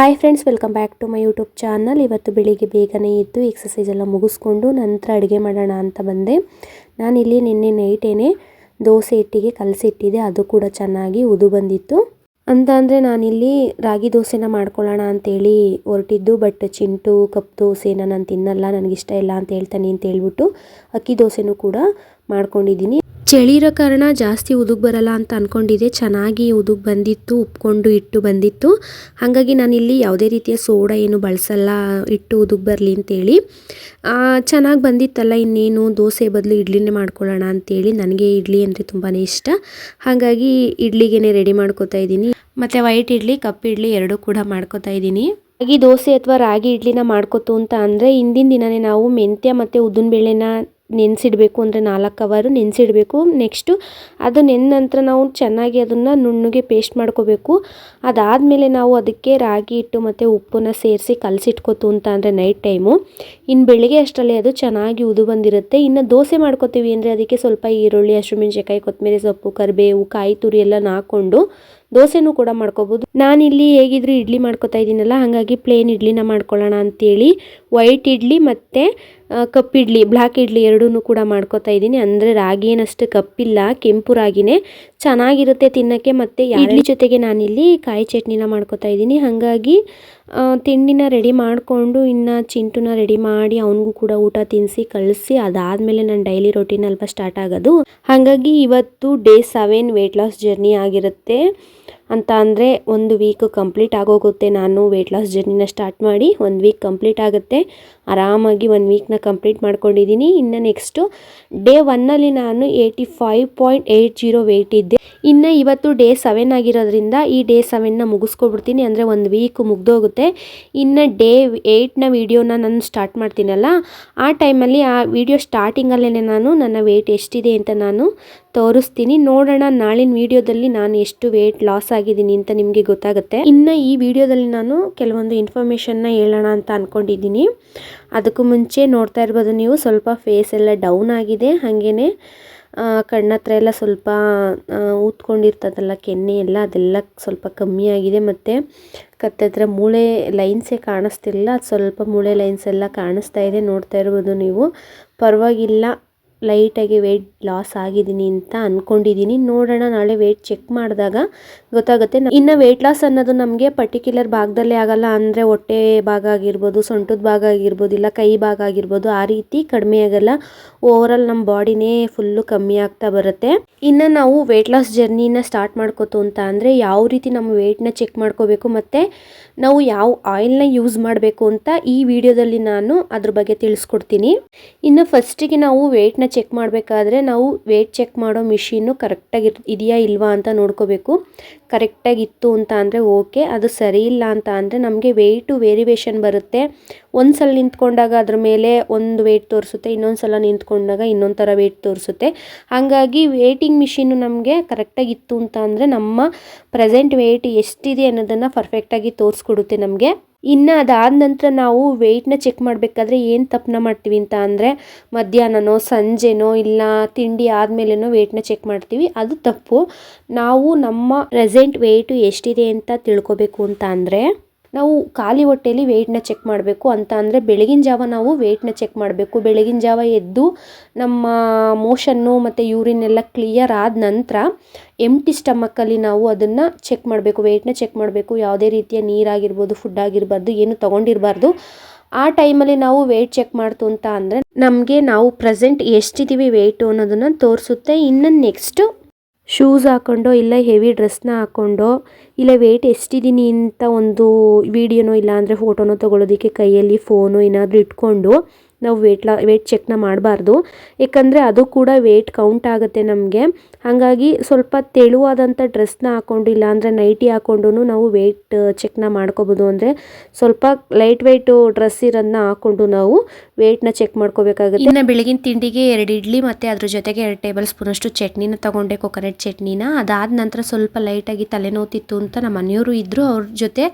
Hi friends, welcome back to my YouTube channel. ಇವತ್ತು ಬೆಳಿಗ್ಗೆ ಬೇಗನೆ ಇದ್ದು ಎಕ್ಸಸೈಸ್ ಎಲ್ಲ ಮುಗಿಸ್ಕೊಂಡು ನಂತರ ಅಡುಗೆ ಮಾಡೋಣ ಅಂತ ಬಂದೆ. ನಾನಿಲ್ಲಿ ನಿನ್ನೆ ನೈಟೇನೆ ದೋಸೆ ಹಿಟ್ಟಿಗೆ ಕಲಸಿಟ್ಟಿದ್ದೆ, ಅದು ಕೂಡ ಚೆನ್ನಾಗಿ ಉದು ಬಂದಿತ್ತು. ಅಂದರೆ ನಾನಿಲ್ಲಿ ರಾಗಿ ದೋಸೆನ ಮಾಡ್ಕೊಳ್ಳೋಣ ಅಂತೇಳಿ ಹೊರಟಿದ್ದು. ಬಟ್ ಚಿಂಟು ಕಪ್ ದೋಸೆನ ನಾನು ತಿನ್ನಲ್ಲ, ನನಗಿಷ್ಟ ಇಲ್ಲ ಅಂತ ಹೇಳ್ತಾನೆ ಅಂತ ಹೇಳ್ಬಿಟ್ಟು ಅಕ್ಕಿ ದೋಸೆನೂ ಕೂಡ ಮಾಡ್ಕೊಂಡಿದ್ದೀನಿ. ಚಳಿ ಇರೋ ಕಾರಣ ಜಾಸ್ತಿ ಉದುಗ್ ಬರಲ್ಲ ಅಂತ ಅಂದ್ಕೊಂಡಿದ್ದೆ. ಚೆನ್ನಾಗಿ ಉದುಗ್ ಬಂದಿತ್ತು, ಉಪ್ಕೊಂಡು ಇಟ್ಟು ಬಂದಿತ್ತು. ಹಾಗಾಗಿ ನಾನಿಲ್ಲಿ ಯಾವುದೇ ರೀತಿಯ ಸೋಡಾ ಏನು ಬಳಸಲ್ಲ, ಇಟ್ಟು ಉದುಗ್ ಬರಲಿ ಅಂತೇಳಿ. ಚೆನ್ನಾಗಿ ಬಂದಿತ್ತಲ್ಲ, ಇನ್ನೇನು ದೋಸೆ ಬದಲು ಇಡ್ಲಿನೇ ಮಾಡ್ಕೊಳ್ಳೋಣ ಅಂತೇಳಿ. ನನಗೆ ಇಡ್ಲಿ ಅಂದರೆ ತುಂಬಾ ಇಷ್ಟ. ಹಾಗಾಗಿ ಇಡ್ಲಿಗೆ ರೆಡಿ ಮಾಡ್ಕೋತಾ ಇದ್ದೀನಿ. ಮತ್ತು ವೈಟ್ ಇಡ್ಲಿ, ಕಪ್ ಇಡ್ಲಿ ಎರಡೂ ಕೂಡ ಮಾಡ್ಕೋತಾ ಇದ್ದೀನಿ. ರಾಗಿ ದೋಸೆ ಅಥವಾ ರಾಗಿ ಇಡ್ಲಿನ ಮಾಡ್ಕೋತು ಅಂತ ಅಂದರೆ ಹಿಂದಿನ ದಿನವೇ ನಾವು ಮೆಂತ್ಯ ಮತ್ತು ಉದ್ದಿನಬೇಳೆನ ನೆನೆಸಿಡಬೇಕು. ಅಂದರೆ 4 ಅವರ್ ನೆನೆಸಿಡಬೇಕು. ನೆಕ್ಸ್ಟು ಅದು ನೆಂದ ನಂತರ ನಾವು ಚೆನ್ನಾಗಿ ಅದನ್ನು ನುಣ್ಣಗೆ ಪೇಸ್ಟ್ ಮಾಡ್ಕೋಬೇಕು. ಅದಾದಮೇಲೆ ನಾವು ಅದಕ್ಕೆ ರಾಗಿ ಹಿಟ್ಟು ಮತ್ತು ಉಪ್ಪನ್ನ ಸೇರಿಸಿ ಕಲಸಿಟ್ಕೋತು ಅಂತ ಅಂದರೆ ನೈಟ್ ಟೈಮು, ಇನ್ನು ಬೆಳಿಗ್ಗೆ ಅಷ್ಟರಲ್ಲಿ ಅದು ಚೆನ್ನಾಗಿ ಉದು ಬಂದಿರುತ್ತೆ. ಇನ್ನು ದೋಸೆ ಮಾಡ್ಕೋತೀವಿ ಅಂದರೆ ಅದಕ್ಕೆ ಸ್ವಲ್ಪ ಈರುಳ್ಳಿ, ಹಸಿಮೆಣಸಿನಕಾಯಿ, ಕೊತ್ತಂಬರಿ ಸೊಪ್ಪು, ಕರಿಬೇವು, ಕಾಯಿ ತುರಿ ಎಲ್ಲ ಹಾಕ್ಕೊಂಡು ದೋಸೆನೂ ಕೂಡ ಮಾಡ್ಕೋಬೋದು. ನಾನಿಲ್ಲಿ ಹೇಗಿದ್ರು ಇಡ್ಲಿ ಮಾಡ್ಕೋತಾ ಇದ್ದೀನಲ್ಲ, ಹಾಗಾಗಿ ಪ್ಲೇನ್ ಇಡ್ಲಿನ ಮಾಡ್ಕೊಳ್ಳೋಣ ಅಂತೇಳಿ ವೈಟ್ ಇಡ್ಲಿ ಮತ್ತು ಕಪ್ ಇಡ್ಲಿ, ಬ್ಲ್ಯಾಕ್ ಇಡ್ಲಿ ಎರಡೂ ಕೂಡ ಮಾಡ್ಕೋತಾ ಇದ್ದೀನಿ. ಅಂದರೆ ರಾಗಿ ಏನಷ್ಟು ಕಪ್ಪಿಲ್ಲ, ಕೆಂಪು ರಾಗಿನೇ ಚೆನ್ನಾಗಿರುತ್ತೆ ತಿನ್ನೋಕ್ಕೆ. ಮತ್ತು ಇಡ್ಲಿ ಜೊತೆಗೆ ನಾನಿಲ್ಲಿ ಕಾಯಿ ಚಟ್ನಿನ ಮಾಡ್ಕೋತಾ ಇದ್ದೀನಿ. ಹಾಗಾಗಿ ತಿಂಡಿನ ರೆಡಿ ಮಾಡಿಕೊಂಡು ಇನ್ನು ಚಿಂಟುನ ರೆಡಿ ಮಾಡಿ ಅವನಿಗೂ ಕೂಡ ಊಟ ತಿನ್ನಿಸಿ ಕಳಿಸಿ ಅದಾದಮೇಲೆ ನನ್ನ ಡೈಲಿ ರೊಟೀನ್ ಅಲ್ಪ ಸ್ಟಾರ್ಟ್ ಆಗೋದು. ಹಾಗಾಗಿ ಇವತ್ತು ಡೇ 7 ವೆಯ್ಟ್ ಲಾಸ್ ಜರ್ನಿ ಆಗಿರುತ್ತೆ. ಅಂತ ಅಂದರೆ 1 ವೀಕ್ ಕಂಪ್ಲೀಟ್ ಆಗೋಗುತ್ತೆ. ನಾನು ವೆಯ್ಟ್ ಲಾಸ್ ಜರ್ನಿನ ಸ್ಟಾರ್ಟ್ ಮಾಡಿ 1 ವೀಕ್ ಕಂಪ್ಲೀಟ್ ಆಗುತ್ತೆ. ಆರಾಮಾಗಿ 1 ವೀಕ್ನ ಕಂಪ್ಲೀಟ್ ಮಾಡ್ಕೊಂಡಿದ್ದೀನಿ. ಇನ್ನು ನೆಕ್ಸ್ಟು ಡೇ 1ನಲ್ಲಿ ನಾನು 85.80 ವೆಯ್ಟ್ ಇದ್ದೆ. ಇನ್ನು ಇವತ್ತು ಡೇ 7 ಆಗಿರೋದ್ರಿಂದ ಈ ಡೇ 7ನ ಮುಗಿಸ್ಕೊಬಿಡ್ತೀನಿ. ಅಂದರೆ 1 ವೀಕ್ ಮುಗ್ದೋಗುತ್ತೆ. ಇನ್ನು ಡೇ 8ನ ವೀಡಿಯೋನ ನಾನು ಸ್ಟಾರ್ಟ್ ಮಾಡ್ತೀನಲ್ಲ, ಆ ಟೈಮಲ್ಲಿ ಆ ವಿಡಿಯೋ ಸ್ಟಾರ್ಟಿಂಗಲ್ಲೇ ನಾನು ನನ್ನ ವೆಯ್ಟ್ ಎಷ್ಟಿದೆ ಅಂತ ನಾನು ತೋರಿಸ್ತೀನಿ. ನೋಡೋಣ ನಾಳಿನ ವಿಡಿಯೋದಲ್ಲಿ ನಾನು ಎಷ್ಟು ವೆಯ್ಟ್ ಲಾಸ್ ಆಗಿದ್ದೀನಿ ಅಂತ ನಿಮಗೆ ಗೊತ್ತಾಗುತ್ತೆ. ಇನ್ನು ಈ ವಿಡಿಯೋದಲ್ಲಿ ನಾನು ಕೆಲವೊಂದು ಇನ್ಫಾರ್ಮೇಷನ್ನ ಹೇಳೋಣ ಅಂತ ಅಂದ್ಕೊಂಡಿದ್ದೀನಿ. ಅದಕ್ಕೂ ಮುಂಚೆ ನೋಡ್ತಾ ಇರ್ಬೋದು ನೀವು, ಸ್ವಲ್ಪ ಫೇಸ್ ಎಲ್ಲ ಡೌನ್ ಆಗಿದೆ. ಹಾಗೇ ಕಣ್ಣತ್ರ ಎಲ್ಲ ಸ್ವಲ್ಪ ಊದ್ಕೊಂಡಿರ್ತದಲ್ಲ ಕೆನ್ನೆ ಎಲ್ಲ, ಅದೆಲ್ಲ ಸ್ವಲ್ಪ ಕಮ್ಮಿ ಆಗಿದೆ. ಮತ್ತು ಕತ್ತತ್ರ ಮೂಳೆ ಲೈನ್ಸೇ ಕಾಣಿಸ್ತಿಲ್ಲ, ಅದು ಸ್ವಲ್ಪ ಮೂಳೆ ಲೈನ್ಸ್ ಎಲ್ಲ ಕಾಣಿಸ್ತಾ ಇದೆ. ನೋಡ್ತಾ ಇರ್ಬೋದು ನೀವು, ಪರವಾಗಿಲ್ಲ, ಲೈಟಾಗಿ ವೆಯ್ಟ್ ಲಾಸ್ ಆಗಿದ್ದೀನಿ ಅಂತ ಅಂದ್ಕೊಂಡಿದ್ದೀನಿ. ನೋಡೋಣ ನಾಳೆ ವೆಯ್ಟ್ ಚೆಕ್ ಮಾಡಿದಾಗ ಗೊತ್ತಾಗುತ್ತೆ. ಇನ್ನು ವೆಯ್ಟ್ ಲಾಸ್ ಅನ್ನೋದು ನಮಗೆ ಪರ್ಟಿಕ್ಯುಲರ್ ಭಾಗದಲ್ಲೇ ಆಗಲ್ಲ. ಅಂದರೆ ಹೊಟ್ಟೆ ಭಾಗ ಆಗಿರ್ಬೋದು, ಸೊಂಟದ ಭಾಗ ಆಗಿರ್ಬೋದು, ಇಲ್ಲ ಕೈ ಭಾಗ ಆಗಿರ್ಬೋದು, ಆ ರೀತಿ ಕಡಿಮೆ ಆಗಲ್ಲ. ಓವರಾಲ್ ನಮ್ಮ ಬಾಡಿನೇ ಫುಲ್ಲು ಕಮ್ಮಿ ಆಗ್ತಾ ಬರುತ್ತೆ. ಇನ್ನು ನಾವು ವೆಯ್ಟ್ ಲಾಸ್ ಜರ್ನಿನ ಸ್ಟಾರ್ಟ್ ಮಾಡ್ಕೋತು ಅಂತ ಅಂದರೆ ಯಾವ ರೀತಿ ನಮ್ಮ ವೆಯ್ಟ್ನ ಚೆಕ್ ಮಾಡ್ಕೋಬೇಕು ಮತ್ತು ನಾವು ಯಾವ ಆಯಿಲ್ನ ಯೂಸ್ ಮಾಡಬೇಕು ಅಂತ ಈ ವಿಡಿಯೋದಲ್ಲಿ ನಾನು ಅದ್ರ ಬಗ್ಗೆ ತಿಳಿಸ್ಕೊಡ್ತೀನಿ. ಇನ್ನು ಫಸ್ಟಿಗೆ ನಾವು ವೆಯ್ಟ್ನ ಚೆಕ್ ಮಾಡಬೇಕಾದ್ರೆ ನಾವು ವೆಯ್ಟ್ ಚೆಕ್ ಮಾಡೋ ಮಿಷಿನ್ನು ಕರೆಕ್ಟಾಗಿ ಇದೆಯಾ ಇಲ್ವಾ ಅಂತ ನೋಡ್ಕೋಬೇಕು. ಕರೆಕ್ಟಾಗಿತ್ತು ಅಂತ ಅಂದರೆ ಓಕೆ, ಅದು ಸರಿ ಇಲ್ಲ ಅಂತ ಅಂದರೆ ನಮಗೆ ವೆಯ್ಟು ವೇರಿಯೇಷನ್ ಬರುತ್ತೆ. ಒಂದು ಸಲ ನಿಂತ್ಕೊಂಡಾಗ ಅದ್ರ ಮೇಲೆ ಒಂದು ವೆಯ್ಟ್ ತೋರಿಸುತ್ತೆ, ಇನ್ನೊಂದು ಸಲ ನಿಂತ್ಕೊಂಡಾಗ ಇನ್ನೊಂದು ಥರ ವೆಯ್ಟ್ ತೋರಿಸುತ್ತೆ. ಹಾಗಾಗಿ ವೇಟಿಂಗ್ ಮಿಷಿನ್ನು ನಮಗೆ ಕರೆಕ್ಟಾಗಿತ್ತು ಅಂತ ಅಂದರೆ ನಮ್ಮ ಪ್ರೆಸೆಂಟ್ ವೆಯ್ಟ್ ಎಷ್ಟಿದೆ ಅನ್ನೋದನ್ನು ಪರ್ಫೆಕ್ಟಾಗಿ ತೋರಿಸ್ಕೊಡುತ್ತೆ ನಮಗೆ. ಇನ್ನು ಅದಾದ ನಂತರ ನಾವು ವೆಯ್ಟ್ನ ಚೆಕ್ ಮಾಡಬೇಕಾದ್ರೆ ಏನು ತಪ್ಪನ್ನ ಮಾಡ್ತೀವಿ ಅಂತ ಅಂದರೆ ಮಧ್ಯಾಹ್ನನೋ ಸಂಜೆನೋ ಇಲ್ಲ ತಿಂಡಿ ಆದಮೇಲೆನೋ ವೆಯ್ಟ್ನ ಚೆಕ್ ಮಾಡ್ತೀವಿ. ಅದು ತಪ್ಪು. ನಾವು ನಮ್ಮ ಪ್ರೆಸೆಂಟ್ ವೆಯ್ಟು ಎಷ್ಟಿದೆ ಅಂತ ತಿಳ್ಕೊಬೇಕು ಅಂತ ಅಂದರೆ ನಾವು ಖಾಲಿ ಹೊಟ್ಟೆಯಲ್ಲಿ ವೆಯ್ಟ್ನ ಚೆಕ್ ಮಾಡಬೇಕು. ಅಂತ ಅಂದರೆ ಬೆಳಗಿನ ಜಾವ ನಾವು ವೆಯ್ಟ್ನ ಚೆಕ್ ಮಾಡಬೇಕು. ಬೆಳಗಿನ ಜಾವ ಎದ್ದು ನಮ್ಮ ಮೋಷನ್ನು ಮತ್ತು ಯೂರಿನ್ ಎಲ್ಲ ಕ್ಲಿಯರ್ ಆದ ನಂತರ ಎಂಟಿ ಸ್ಟಮಕ್ಕಲ್ಲಿ ನಾವು ಅದನ್ನು ಚೆಕ್ ಮಾಡಬೇಕು, ವೆಯ್ಟ್ನ ಚೆಕ್ ಮಾಡಬೇಕು. ಯಾವುದೇ ರೀತಿಯ ನೀರಾಗಿರ್ಬೋದು, ಫುಡ್ ಆಗಿರಬಾರ್ದು, ಏನು ತೊಗೊಂಡಿರಬಾರ್ದು. ಆ ಟೈಮಲ್ಲಿ ನಾವು ವೆಯ್ಟ್ ಚೆಕ್ ಮಾಡ್ತು ಅಂತ ಅಂದರೆ ನಮಗೆ ನಾವು ಪ್ರೆಸೆಂಟ್ ಎಷ್ಟಿದ್ದೀವಿ ವೆಯ್ಟು ಅನ್ನೋದನ್ನು ತೋರಿಸುತ್ತೆ. ಇನ್ನು ನೆಕ್ಸ್ಟು ಶೂಸ್ ಹಾಕ್ಕೊಂಡೋ ಇಲ್ಲ ಹೆವಿ ಡ್ರೆಸ್ನ ಹಾಕ್ಕೊಂಡೋ ಇಲ್ಲ ವೆಯ್ಟ್ ಎಷ್ಟಿದ್ದೀನಿ ಅಂತ ಒಂದು ವಿಡಿಯೋನೋ ಇಲ್ಲ ಅಂದರೆ ಫೋಟೋನೋ ತೊಗೊಳೋದಕ್ಕೆ ಕೈಯಲ್ಲಿ ಫೋನು ಏನಾದರೂ ಇಟ್ಕೊಂಡು ನಾವು ವೆಯ್ಟ್ ಚೆಕ್ನ ಮಾಡಬಾರ್ದು. ಏಕೆಂದರೆ ಅದು ಕೂಡ ವೆಯ್ಟ್ ಕೌಂಟ್ ಆಗುತ್ತೆ ನಮಗೆ. ಹಾಗಾಗಿ ಸ್ವಲ್ಪ ತೆಳುವಾದಂಥ ಡ್ರೆಸ್ನ ಹಾಕ್ಕೊಂಡು ಇಲ್ಲ ಅಂದರೆ ನೈಟಿ ಹಾಕ್ಕೊಂಡು ನಾವು ವೆಯ್ಟ್ ಚೆಕ್ನ ಮಾಡ್ಕೋಬೋದು. ಅಂದರೆ ಸ್ವಲ್ಪ ಲೈಟ್ ವೆಯ್ಟು ಡ್ರೆಸ್ ಇರೋದನ್ನ ಹಾಕ್ಕೊಂಡು ನಾವು ವೆಯ್ಟ್ನ ಚೆಕ್ ಮಾಡ್ಕೋಬೇಕಾಗುತ್ತೆ. ಇನ್ನು ಬೆಳಗಿನ ತಿಂಡಿಗೆ 2 ಇಡ್ಲಿ ಮತ್ತು ಅದ್ರ ಜೊತೆಗೆ 2 ಟೇಬಲ್ ಸ್ಪೂನಷ್ಟು ಚಟ್ನಿನ ತೊಗೊಂಡೆ, ಕೊಕೊನಟ್ ಚಟ್ನಿನ. ಅದಾದ ನಂತರ ಸ್ವಲ್ಪ ಲೈಟಾಗಿ ತಲೆನೋತಿತ್ತು ಅಂತ ನಮ್ಮ ಮನೆಯವರು ಇದ್ದರು, ಅವ್ರ ಜೊತೆ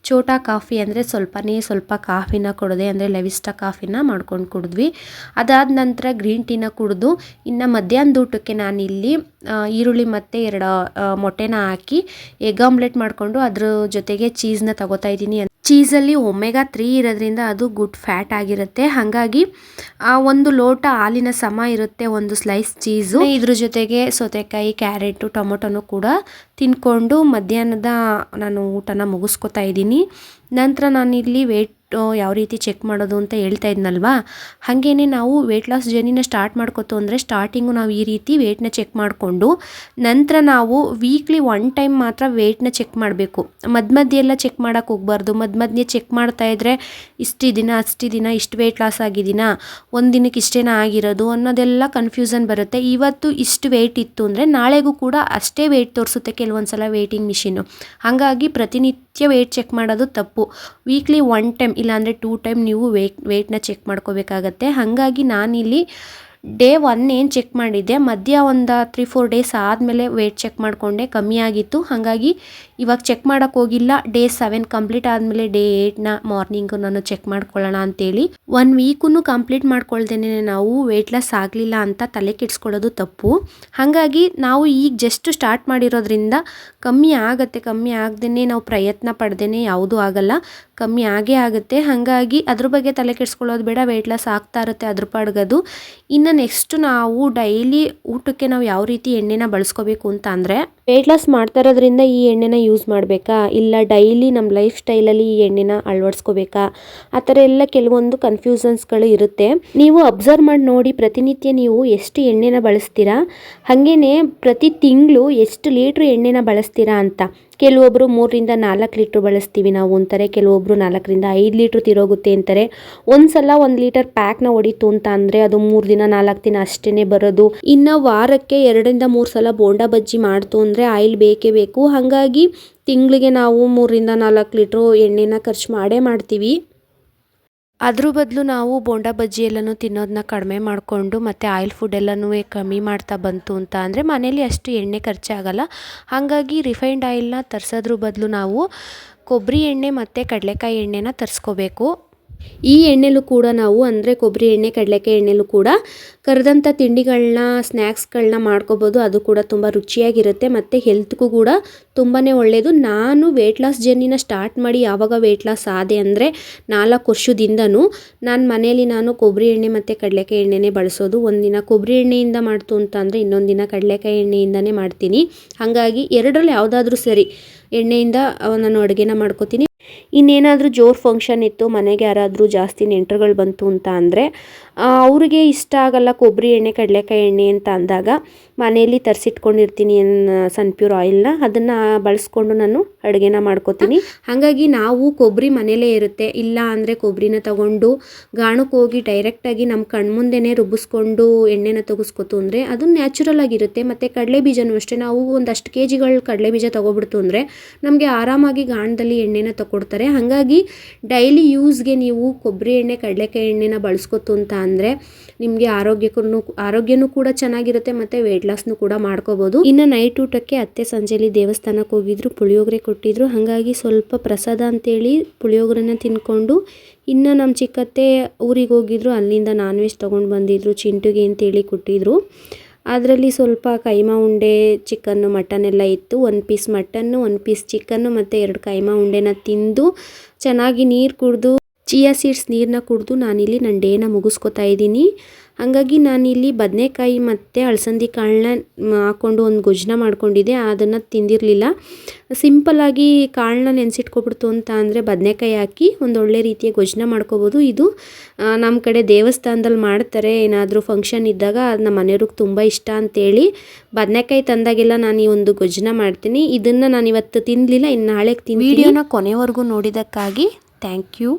ಚೋಟಾ ಕಾಫಿ ಅಂದರೆ ಸ್ವಲ್ಪ ಕಾಫಿನ ಕುಡಿದೆ. ಅಂದರೆ ಲೆವಿಸ್ಟಾ ಕಾಫಿನ ಮಾಡ್ಕೊಂಡು ಕುಡಿದ್ವಿ. ಅದಾದ ನಂತರ ಗ್ರೀನ್ ಟೀನ ಕುಡಿದು ಇನ್ನು ಮಧ್ಯಾಹ್ನದ ಊಟಕ್ಕೆ ನಾನಿಲ್ಲಿ ಈರುಳ್ಳಿ ಮತ್ತು 2 ಮೊಟ್ಟೆನ ಹಾಕಿ ಎಗ್ ಆಮ್ಲೆಟ್ ಮಾಡಿಕೊಂಡು ಅದ್ರ ಜೊತೆಗೆ ಚೀಸ್ನ ತಗೋತಾ ಇದ್ದೀನಿ. ಚೀಸಲ್ಲಿ ಒಮೆಗಾ 3 ಇರೋದ್ರಿಂದ ಅದು ಗುಡ್ ಫ್ಯಾಟ್ ಆಗಿರುತ್ತೆ. ಹಾಗಾಗಿ ಒಂದು ಲೋಟ ಹಾಲಿನ ಸಮ ಇರುತ್ತೆ ಒಂದು ಸ್ಲೈಸ್ ಚೀಸು. ಇದ್ರ ಜೊತೆಗೆ ಸೌತೆಕಾಯಿ, ಕ್ಯಾರೆಟು, ಟೊಮೊಟೊನು ಕೂಡ ತಿನ್ಕೊಂಡು ಮಧ್ಯಾಹ್ನದ ನಾನು ಊಟನ ಮುಗಿಸ್ಕೊತಾ ಇದ್ದೀನಿ. ನಂತರ ನಾನಿಲ್ಲಿ ವೇಟ್ ಯಾವ ರೀತಿ ಚೆಕ್ ಮಾಡೋದು ಅಂತ ಹೇಳ್ತಾ ಇದ್ನಲ್ವಾ, ಹಾಗೇನೆ ನಾವು ವೇಟ್ ಲಾಸ್ ಜರ್ನಿನ ಸ್ಟಾರ್ಟ್ ಮಾಡ್ಕೊತು ಅಂದರೆ ಸ್ಟಾರ್ಟಿಂಗು ನಾವು ಈ ರೀತಿ ವೇಟ್ನ ಚೆಕ್ ಮಾಡಿಕೊಂಡು ನಂತರ ನಾವು ವೀಕ್ಲಿ 1 ಟೈಮ್ ಮಾತ್ರ ವೇಟ್ನ ಚೆಕ್ ಮಾಡಬೇಕು. ಮಧ್ಯ ಎಲ್ಲ ಚೆಕ್ ಮಾಡೋಕ್ಕೆ ಹೋಗ್ಬಾರ್ದು. ಮಧ್ಯೆ ಚೆಕ್ ಮಾಡ್ತಾ ಇದ್ದರೆ ಅಷ್ಟು ದಿನ ಇಷ್ಟು ವೇಟ್ ಲಾಸ್ ಆಗಿದ್ದೀನಾ, ಒಂದು ದಿನಕ್ಕೆ ಇಷ್ಟೇನ ಆಗಿರೋದು ಅನ್ನೋದೆಲ್ಲ ಕನ್ಫ್ಯೂಷನ್ ಬರುತ್ತೆ. ಇವತ್ತು ಇಷ್ಟು ವೇಟ್ ಇತ್ತು ಅಂದರೆ ನಾಳೆಗೂ ಕೂಡ ಅಷ್ಟೇ ವೇಟ್ ತೋರಿಸುತ್ತೆ ಕೆಲವೊಂದು ಸಲ ವೇಟಿಂಗ್ ಮಿಷಿನು. ಹಾಗಾಗಿ ಪ್ರತಿನಿತ್ಯ ವೇಟ್ ಚೆಕ್ ಮಾಡೋದು ತಪ್ಪು. ವೀಕ್ಲಿ 1 ಟೈಮ್ ಇಲ್ಲಾಂದರೆ 2 ಟೈಮ್ ನೀವು ವೇಟ್ನ ಚೆಕ್ ಮಾಡ್ಕೋಬೇಕಾಗತ್ತೆ. ಹಾಗಾಗಿ ನಾನಿಲ್ಲಿ ಡೇ 1 ಏನು ಚೆಕ್ ಮಾಡಿದ್ದೆ, ಮಧ್ಯ ಒಂದು 3-4 ಡೇಸ್ ಆದಮೇಲೆ ವೇಟ್ ಚೆಕ್ ಮಾಡಿಕೊಂಡೆ, ಕಮ್ಮಿ ಆಗಿತ್ತು. ಹಾಗಾಗಿ ಇವಾಗ ಚೆಕ್ ಮಾಡೋಕ್ಕೆ ಹೋಗಿಲ್ಲ. ಡೇ 7 ಕಂಪ್ಲೀಟ್ ಆದಮೇಲೆ ಡೇ 8ನ ಮಾರ್ನಿಂಗು ನಾನು ಚೆಕ್ ಮಾಡ್ಕೊಳ್ಳೋಣ ಅಂತೇಳಿ 1 ವೀಕೂ ಕಂಪ್ಲೀಟ್ ಮಾಡ್ಕೊಳ್ದೇನೆ ನಾವು ವೇಟ್ ಲಾಸ್ ಆಗಲಿಲ್ಲ ಅಂತ ತಲೆ ಕೆಡಿಸ್ಕೊಳ್ಳೋದು ತಪ್ಪು. ಹಾಗಾಗಿ ನಾವು ಈಗ ಜಸ್ಟ್ ಸ್ಟಾರ್ಟ್ ಮಾಡಿರೋದ್ರಿಂದ ಕಮ್ಮಿ ಆಗದೇನೆ ನಾವು ಪ್ರಯತ್ನ ಪಡ್ದೇನೆ ಯಾವುದೂ ಆಗಲ್ಲ, ಕಮ್ಮಿ ಆಗೇ ಆಗುತ್ತೆ. ಹಾಗಾಗಿ ಅದ್ರ ಬಗ್ಗೆ ತಲೆ ಕೆಡಿಸ್ಕೊಳ್ಳೋದು ಬೇಡ. ವೇಟ್ ಲಾಸ್ ಆಗ್ತಾ ಇರುತ್ತೆ ಅದ್ರ ಪಾಡ್ಗದು. ಇನ್ನು ನೆಕ್ಸ್ಟ್ ನಾವು ಡೈಲಿ ಊಟಕ್ಕೆ ನಾವು ಯಾವ ರೀತಿ ಎಣ್ಣೆನ ಬಳಸ್ಕೋಬೇಕು ಅಂತ ಅಂದರೆ, ವೇಟ್ ಲಾಸ್ ಮಾಡ್ತಾ ಇರೋದ್ರಿಂದ ಈ ಎಣ್ಣೆನ ಯೂಸ್ ಮಾಡಬೇಕಾ, ಇಲ್ಲ ಡೈಲಿ ನಮ್ಮ ಲೈಫ್ ಸ್ಟೈಲಲ್ಲಿ ಈ ಎಣ್ಣೆನ ಅಳವಡಿಸ್ಕೋಬೇಕಾ, ಆ ಥರ ಎಲ್ಲ ಕೆಲವೊಂದು ಕನ್ಫ್ಯೂಷನ್ಸ್ಗಳು ಇರುತ್ತೆ. ನೀವು ಅಬ್ಸರ್ವ್ ಮಾಡಿ ನೋಡಿ, ಪ್ರತಿನಿತ್ಯ ನೀವು ಎಷ್ಟು ಎಣ್ಣೆನ ಬಳಸ್ತೀರಾ, ಹಾಗೇನೆ ಪ್ರತಿ ತಿಂಗಳು ಎಷ್ಟು ಲೀಟ್ರ್ ಎಣ್ಣೆನ ಬಳಸ್ತೀರಾ ಅಂತ. ಕೆಲವೊಬ್ಬರು 3-4 ಲೀಟ್ರ್ ಬಳಸ್ತೀವಿ ನಾವು ಅಂತಾರೆ, ಕೆಲವೊಬ್ಬರು 4-5 ಲೀಟ್ರ್ ತಿರೋಗುತ್ತೆ ಅಂತಾರೆ. ಒಂದು ಸಲ 1 ಲೀಟರ್ ಪ್ಯಾಕ್ನ ಹೊಡಿತು ಅಂತ ಅಂದರೆ ಅದು 3-4 ದಿನ ಅಷ್ಟೇ ಬರೋದು. ಇನ್ನು ವಾರಕ್ಕೆ 2-3 ಸಲ ಬೋಂಡಾ ಬಜ್ಜಿ ಮಾಡ್ತು ಅಂದರೆ ಆಯಿಲ್ ಬೇಕೇ ಬೇಕು. ಹಾಗಾಗಿ ತಿಂಗಳಿಗೆ ನಾವು 3-4 ಲೀಟ್ರು ಎಣ್ಣೆನ ಖರ್ಚು ಮಾಡ್ತೀವಿ. ಅದ್ರ ಬದಲು ನಾವು ಬೋಂಡಾ ಬಜ್ಜಿ ಎಲ್ಲನೂ ತಿನ್ನೋದನ್ನ ಕಡಿಮೆ ಮಾಡಿಕೊಂಡು ಮತ್ತು ಆಯಿಲ್ ಫುಡ್ ಎಲ್ಲನೂ ಕಮ್ಮಿ ಮಾಡ್ತಾ ಬಂತು ಅಂತ ಅಂದರೆ ಮನೇಲಿ ಅಷ್ಟು ಎಣ್ಣೆ ಖರ್ಚಾಗಲ್ಲ. ಹಾಗಾಗಿ ರಿಫೈನ್ಡ್ ಆಯಿಲ್ನ ತರಿಸೋದ್ರ ಬದಲು ನಾವು ಕೊಬ್ಬರಿ ಎಣ್ಣೆ ಮತ್ತು ಕಡಲೆಕಾಯಿ ಎಣ್ಣೆನ ತರಿಸ್ಕೋಬೇಕು. ಈ ಎಣ್ಣೆಲೂ ಕೂಡ ನಾವು ಅಂದರೆ ಕೊಬ್ಬರಿ ಎಣ್ಣೆ, ಕಡಲೆಕಾಯಿ ಎಣ್ಣೆಲೂ ಕೂಡ ಕರೆದಂಥ ತಿಂಡಿಗಳನ್ನ, ಸ್ನ್ಯಾಕ್ಸ್ಗಳನ್ನ ಮಾಡ್ಕೋಬೋದು. ಅದು ಕೂಡ ತುಂಬ ರುಚಿಯಾಗಿರುತ್ತೆ ಮತ್ತು ಹೆಲ್ತ್ಗೂ ಕೂಡ ತುಂಬಾ ಒಳ್ಳೆಯದು. ನಾನು ವೇಟ್ ಲಾಸ್ ಜರ್ನಿನ ಸ್ಟಾರ್ಟ್ ಮಾಡಿ ಯಾವಾಗ ವೇಟ್ ಲಾಸ್ ಆದೆ ಅಂದರೆ 4 ವರ್ಷದಿಂದನೂ ನಾನು ಮನೇಲಿ ಕೊಬ್ಬರಿ ಎಣ್ಣೆ ಮತ್ತು ಕಡಲೆಕಾಯಿ ಎಣ್ಣೆನೇ ಬಳಸೋದು. ಒಂದಿನ ಕೊಬ್ಬರಿ ಎಣ್ಣೆಯಿಂದ ಮಾಡ್ತು ಅಂತ ಅಂದರೆ ಇನ್ನೊಂದು ದಿನ ಕಡಲೆಕಾಯಿ ಎಣ್ಣೆಯಿಂದನೇ ಮಾಡ್ತೀನಿ. ಹಾಗಾಗಿ ಎರಡರಲ್ಲಿ ಯಾವುದಾದ್ರೂ ಸರಿ ಎಣ್ಣೆಯಿಂದ ನಾನು ಅಡುಗೆನ ಮಾಡ್ಕೋತೀನಿ. ಇನ್ನೇನಾದರೂ ಜೋರು ಫಂಕ್ಷನ್ ಇತ್ತು, ಮನೆಗೆ ಯಾರಾದರೂ ಜಾಸ್ತಿ ನೆಂಟರುಗಳು ಬಂತು ಅಂತ ಅಂದರೆ ಅವ್ರಿಗೆ ಇಷ್ಟ ಆಗಲ್ಲ ಕೊಬ್ಬರಿ ಎಣ್ಣೆ, ಕಡಲೆಕಾಯಿ ಎಣ್ಣೆ ಅಂತ ಅಂದಾಗ ಮನೆಯಲ್ಲಿ ತರಿಸಿಟ್ಕೊಂಡಿರ್ತೀನಿ ಸನ್ಪ್ಯೂರ್ ಆಯಿಲ್ನ, ಅದನ್ನು ಬಳಸ್ಕೊಂಡು ನಾನು ಅಡುಗೆನ ಮಾಡ್ಕೋತೀನಿ. ಹಾಗಾಗಿ ನಾವು ಕೊಬ್ಬರಿ ಮನೇಲೇ ಇರುತ್ತೆ, ಇಲ್ಲ ಅಂದರೆ ಕೊಬ್ಬರಿನ ತಗೊಂಡು ಗಾಣಕ್ಕೆ ಹೋಗಿ ಡೈರೆಕ್ಟಾಗಿ ನಮ್ಮ ಕಣ್ಮುಂದೆನೇ ರುಬ್ಬಿಸ್ಕೊಂಡು ಎಣ್ಣೆನ ತೆಗೆಸ್ಕೊತು ಅಂದರೆ ಅದು ನ್ಯಾಚುರಲ್ ಆಗಿರುತ್ತೆ. ಮತ್ತು ಕಡಲೆ ಬೀಜನೂ ಅಷ್ಟೇ, ನಾವು ಒಂದಷ್ಟು ಕೆಜಿಗಳು ಕಡಲೆ ಬೀಜ ತೊಗೊಬಿಡ್ತು ಅಂದರೆ ನಮಗೆ ಆರಾಮಾಗಿ ಗಾಣದಲ್ಲಿ ಎಣ್ಣೆನ ತಗೊಡ್ತಾರೆ. ಹಾಗಾಗಿ ಡೈಲಿ ಯೂಸ್ಗೆ ನೀವು ಕೊಬ್ಬರಿ ಎಣ್ಣೆ, ಕಡಲೆಕಾಯಿ ಎಣ್ಣೆನ ಬಳಸ್ಕೊತು ಅಂತ ಅಂದರೆ ನಿಮಗೆ ಆರೋಗ್ಯನೂ ಕೂಡ ಚೆನ್ನಾಗಿರುತ್ತೆ ಮತ್ತು ವೇಟ್ ಲಾಸ್ನು ಕೂಡ ಮಾಡ್ಕೋಬೋದು. ಇನ್ನು ನೈಟ್ ಊಟಕ್ಕೆ ಅತ್ತೆ ಸಂಜೆಲಿ ದೇವಸ್ಥಾನಕ್ಕೆ ಹೋಗಿದ್ರು, ಪುಳಿಯೋಗರೆ ಕೊಟ್ಟಿದ್ರು. ಹಾಗಾಗಿ ಸ್ವಲ್ಪ ಪ್ರಸಾದ ಅಂತೇಳಿ ಪುಳಿಯೋಗರೆನ ತಿನ್ಕೊಂಡು, ಇನ್ನು ನಮ್ಮ ಚಿಕ್ಕತ್ತೆ ಊರಿಗೆ ಹೋಗಿದ್ರು, ಅಲ್ಲಿಂದ ನಾನ್ ವೆಜ್ ತೊಗೊಂಡು ಬಂದಿದ್ರು, ಚಿಂಟುಗೆ ಅಂತೇಳಿ ಕೊಟ್ಟಿದ್ರು. ಅದರಲ್ಲಿ ಸ್ವಲ್ಪ ಕೈಮಾ ಉಂಡೆ, ಚಿಕನ್ನು, ಮಟನ್ ಎಲ್ಲ ಇತ್ತು. 1 ಪೀಸ್ ಮಟನ್ನು, 1 ಪೀಸ್ ಚಿಕನ್ನು ಮತ್ತು 2 ಕೈಮಾ ಉಂಡೆನ ತಿಂದು ಚೆನ್ನಾಗಿ ನೀರು ಕುಡಿದು, ಚಿಯಾ ಸೀಡ್ಸ್ ನೀರನ್ನ ಕುಡಿದು ನಾನಿಲ್ಲಿ ನನ್ನ ಡೇನ ಮುಗಿಸ್ಕೊತಾ ಇದ್ದೀನಿ. ಹಾಗಾಗಿ ನಾನಿಲ್ಲಿ ಬದನೆಕಾಯಿ ಮತ್ತು ಅಲಸಂದಿ ಕಾಳನ್ನ ಹಾಕ್ಕೊಂಡು ಒಂದು ಗೊಜ್ಜನ್ನ ಮಾಡ್ಕೊಂಡಿದ್ದೆ, ಅದನ್ನು ತಿಂದಿರಲಿಲ್ಲ. ಸಿಂಪಲ್ಲಾಗಿ ಕಾಳನ್ನ ನೆನೆಸಿಟ್ಕೊಬಿಡ್ತು ಅಂತ ಅಂದರೆ ಬದನೆಕಾಯಿ ಹಾಕಿ ಒಂದು ಒಳ್ಳೆ ರೀತಿಯ ಗೊಜ್ಜನ್ನ ಮಾಡ್ಕೋಬೋದು. ಇದು ನಮ್ಮ ಕಡೆ ದೇವಸ್ಥಾನದಲ್ಲಿ ಮಾಡ್ತಾರೆ, ಏನಾದರೂ ಫಂಕ್ಷನ್ ಇದ್ದಾಗ ಅದು ನಮ್ಮ ಮನೆಯವ್ರಿಗೆ ತುಂಬ ಇಷ್ಟ ಅಂತೇಳಿ ಬದನೆಕಾಯಿ ತಂದಾಗೆಲ್ಲ ನಾನು ಈ ಒಂದು ಗೊಜ್ಜನ್ನ ಮಾಡ್ತೀನಿ. ಇದನ್ನು ನಾನು ಇವತ್ತು ತಿನ್ನಲಿಲ್ಲ, ಇನ್ನು ನಾಳೆಗೆ ತಿಂತೀನಿ. ವಿಡಿಯೋನ ಕೊನೆವರೆಗೂ ನೋಡಿದ್ದಕ್ಕಾಗಿ ಥ್ಯಾಂಕ್ ಯು.